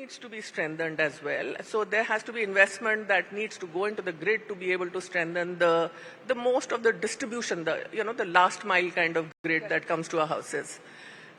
needs to be strengthened as well. So there has to be investment that needs to go into the grid to be able to strengthen the most of the distribution, the last mile kind of grid that comes to our houses.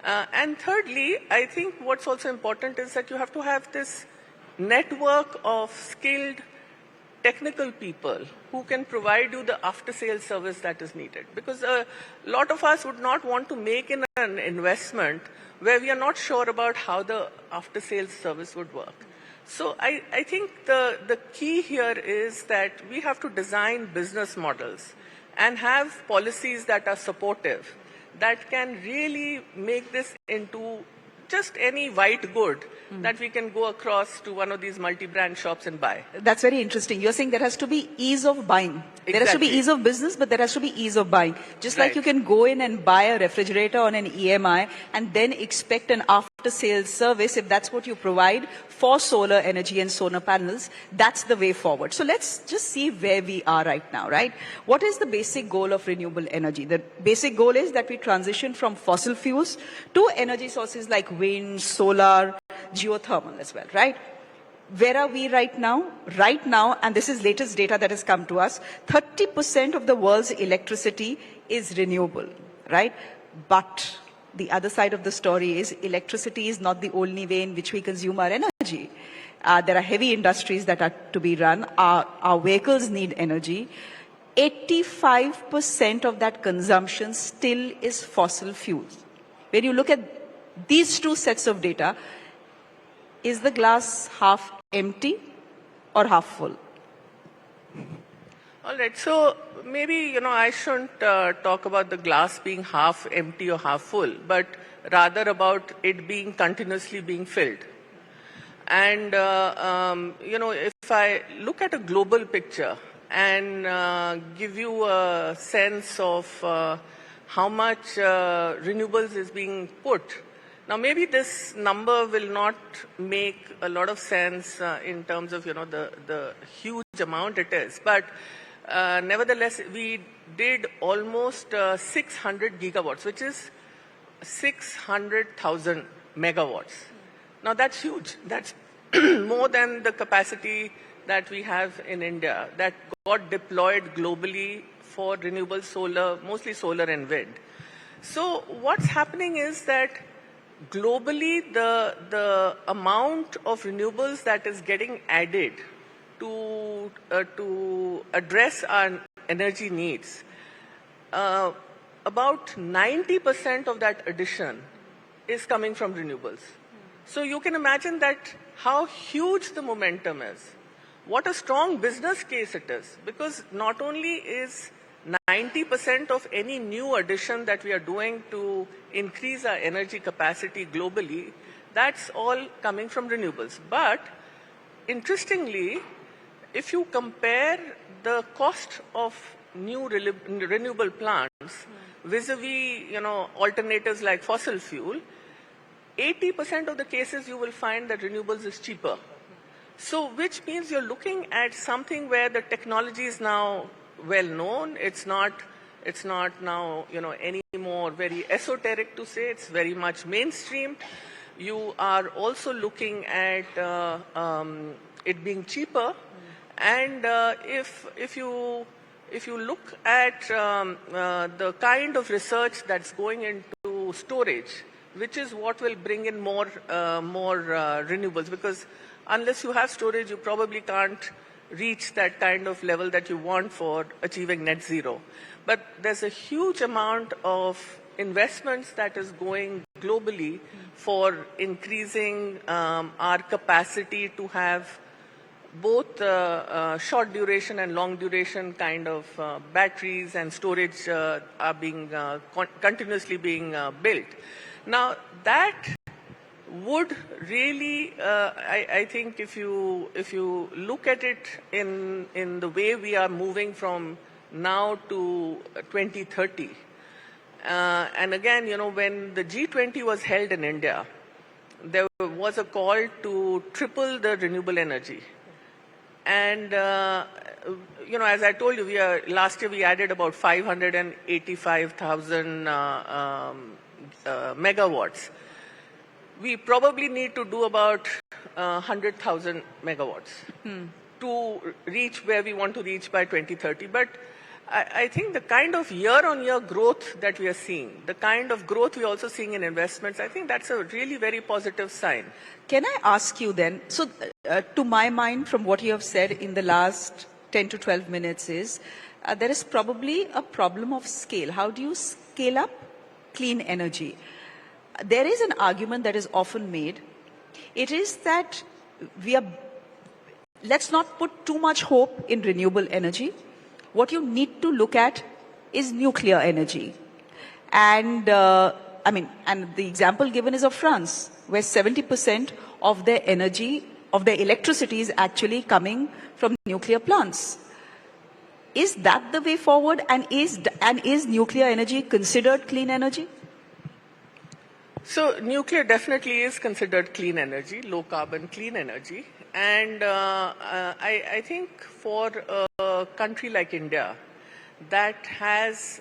And thirdly, I think what's also important is that you have to have this network of skilled technical people who can provide you the after-sales service that is needed. Because a lot of us would not want to make in an investment where we are not sure about how the after-sales service would work. So I think the key here is that we have to design business models and have policies that are supportive, that can really make this into just any white good that we can go across to one of these multi-brand shops and buy. That's very interesting. You're saying there has to be ease of buying. Exactly. There has to be ease of business, but there has to be ease of buying. Just like you can go in and buy a refrigerator on an EMI and then expect an after-sales service if that's what you provide for solar energy and solar panels. That's the way forward. So let's just see where we are right now, right? What is the basic goal of renewable energy? The basic goal is that we transition from fossil fuels to energy sources like wind, solar, geothermal as well, right? Where are we right now? Right now, and this is latest data that has come to us, 30% of the world's electricity is renewable, right? But the other side of the story is electricity is not the only way in which we consume our energy. There are heavy industries that are to be run. Our vehicles need energy. 85% of that consumption still is fossil fuels. When you look at these two sets of data, is the glass half empty or half full? All right, so maybe, I shouldn't talk about the glass being half empty or half full, but rather about it being continuously being filled. And, if I look at a global picture and give you a sense of how much renewables is being put. Now, maybe this number will not make a lot of sense in terms of, the huge amount it is. But nevertheless, we did almost 600 gigawatts, which is 600,000 megawatts. Now, that's huge. That's more than the capacity that we have in India that got deployed globally for renewable solar, mostly solar and wind. So what's happening is that globally, the amount of renewables that is getting added to address our energy needs, about 90% of that addition is coming from renewables. So you can imagine that how huge the momentum is. What a strong business case it is, because not only is 90% of any new addition that we are doing to increase our energy capacity globally, that's all coming from renewables. But interestingly, if you compare the cost of new renewable plants vis-a-vis, alternatives like fossil fuel, 80% of the cases you will find that renewables is cheaper. So which means you're looking at something where the technology is now well known. It's not now, any more very esoteric to say. It's very much mainstream. You are also looking at it being cheaper. And if you look at the kind of research that's going into storage, which is what will bring in more renewables, because unless you have storage, you probably can't reach that kind of level that you want for achieving net zero. But there's a huge amount of investments that is going globally for increasing our capacity to have both short duration and long duration kind of batteries and storage are being continuously being built. Now that would really, I think, if you look at it in the way we are moving from now to 2030, and again, when the G20 was held in India, there was a call to triple the renewable energy. And, as I told you, last year we added about 585,000 megawatts. We probably need to do about 100,000 megawatts to reach where we want to reach by 2030. But I think the kind of year-on-year growth that we are seeing, the kind of growth we're also seeing in investments, I think that's a really very positive sign. Can I ask you then, so to my mind, from what you have said in the last 10 to 12 minutes is, there is probably a problem of scale. How do you scale up clean energy? There is an argument that is often made. It is that let's not put too much hope in renewable energy. What you need to look at is nuclear energy. And and the example given is of France, where 70% of their energy, of their electricity is actually coming from nuclear plants. Is that the way forward? And is nuclear energy considered clean energy? So nuclear definitely is considered clean energy, low carbon clean energy. And I think for a country like India that has,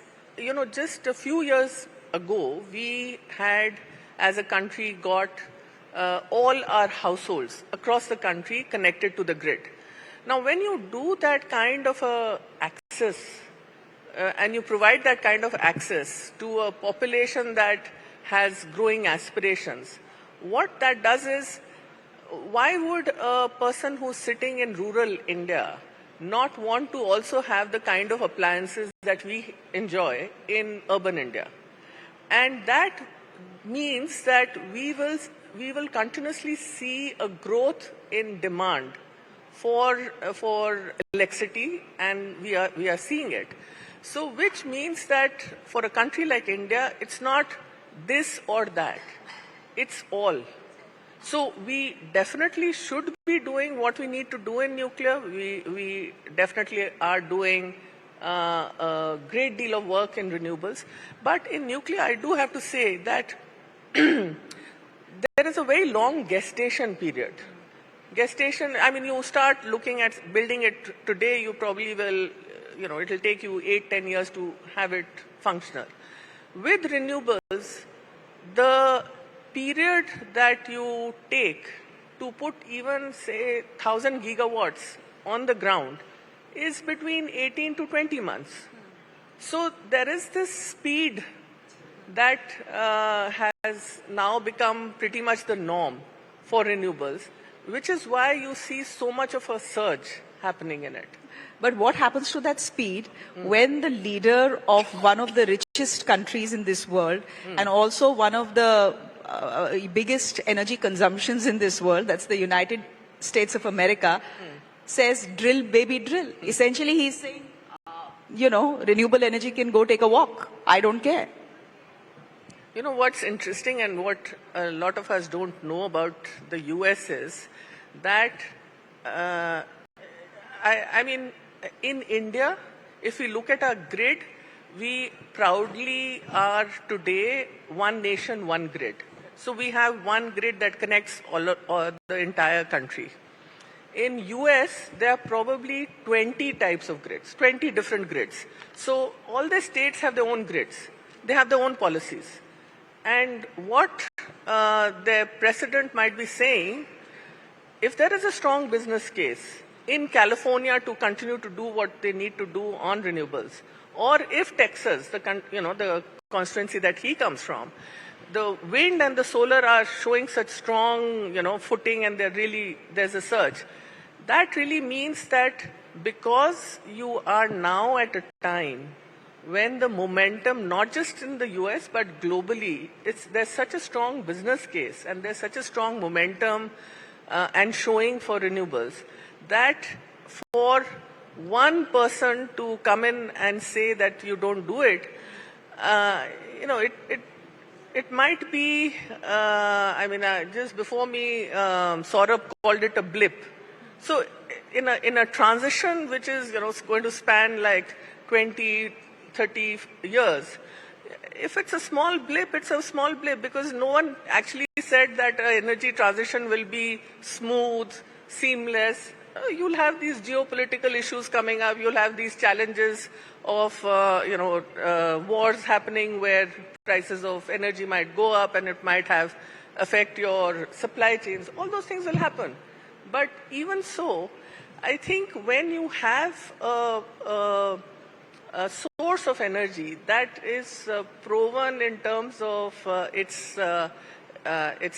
just a few years ago, we had as a country got all our households across the country connected to the grid. Now, when you do that kind of access and you provide that kind of access to a population that has growing aspirations, what that does is, why would a person who's sitting in rural India not want to also have the kind of appliances that we enjoy in urban India? And that means that we will continuously see a growth in demand for electricity, and we are seeing it. So which means that for a country like India, it's not this or that, it's all. So we definitely should be doing what we need to do in nuclear. We definitely are doing a great deal of work in renewables. But in nuclear, I do have to say that there is a very long gestation period. Gestation, you start looking at building it today, you probably will, it'll take you 8-10 years to have it functional. With renewables, the period that you take to put even, say, 1,000 gigawatts on the ground is between 18 to 20 months. So there is this speed that has now become pretty much the norm for renewables, which is why you see so much of a surge happening in it. But what happens to that speed when the leader of one of the richest countries in this world and also one of the biggest energy consumptions in this world, that's the United States of America, says, drill, baby, drill. Essentially, he's saying, renewable energy can go take a walk. I don't care. What's interesting and what a lot of us don't know about the US is that, in India, if we look at our grid, we proudly are today one nation, one grid. So we have one grid that connects all the entire country. In US, there are probably 20 types of grids, 20 different grids. So all the states have their own grids. They have their own policies. And what the president might be saying, if there is a strong business case in California to continue to do what they need to do on renewables, or if Texas, the constituency that he comes from, the wind and the solar are showing such strong, footing, and there's a surge. That really means that because you are now at a time when the momentum, not just in the US, but globally, there's such a strong business case and there's such a strong momentum and showing for renewables, that for one person to come in and say that you don't do it, it might be, just before me, Saurabh called it a blip. So in a transition which is, going to span like 20, 30 years, if it's a small blip, it's a small blip, because no one actually said that energy transition will be smooth, seamless. You'll have these geopolitical issues coming up. You'll have these challenges of, wars happening where prices of energy might go up, and it might have affect your supply chains. All those things will happen. But even so, I think when you have a source of energy that is proven in terms of its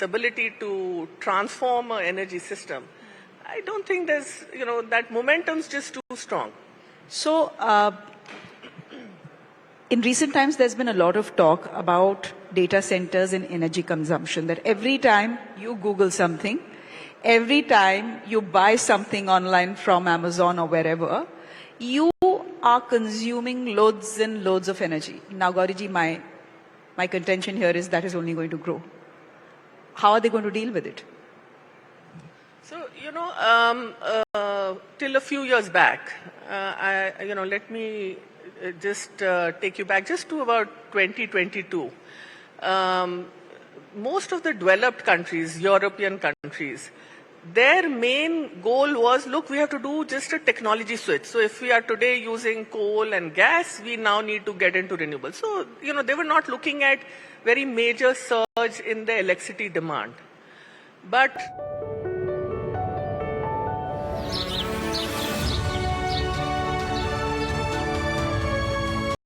ability to transform an energy system, I don't think there's, that momentum's just too strong. So, in recent times, there's been a lot of talk about data centers and energy consumption, that every time you Google something, every time you buy something online from Amazon or wherever, you are consuming loads and loads of energy. Now, Gauriji, my contention here is that is only going to grow. How are they going to deal with it? So, till a few years back, let me just take you back just to about 2022. Most of the developed countries, European countries, their main goal was, look, we have to do just a technology switch. So if we are today using coal and gas, we now need to get into renewables. So, they were not looking at very major surge in the electricity demand. But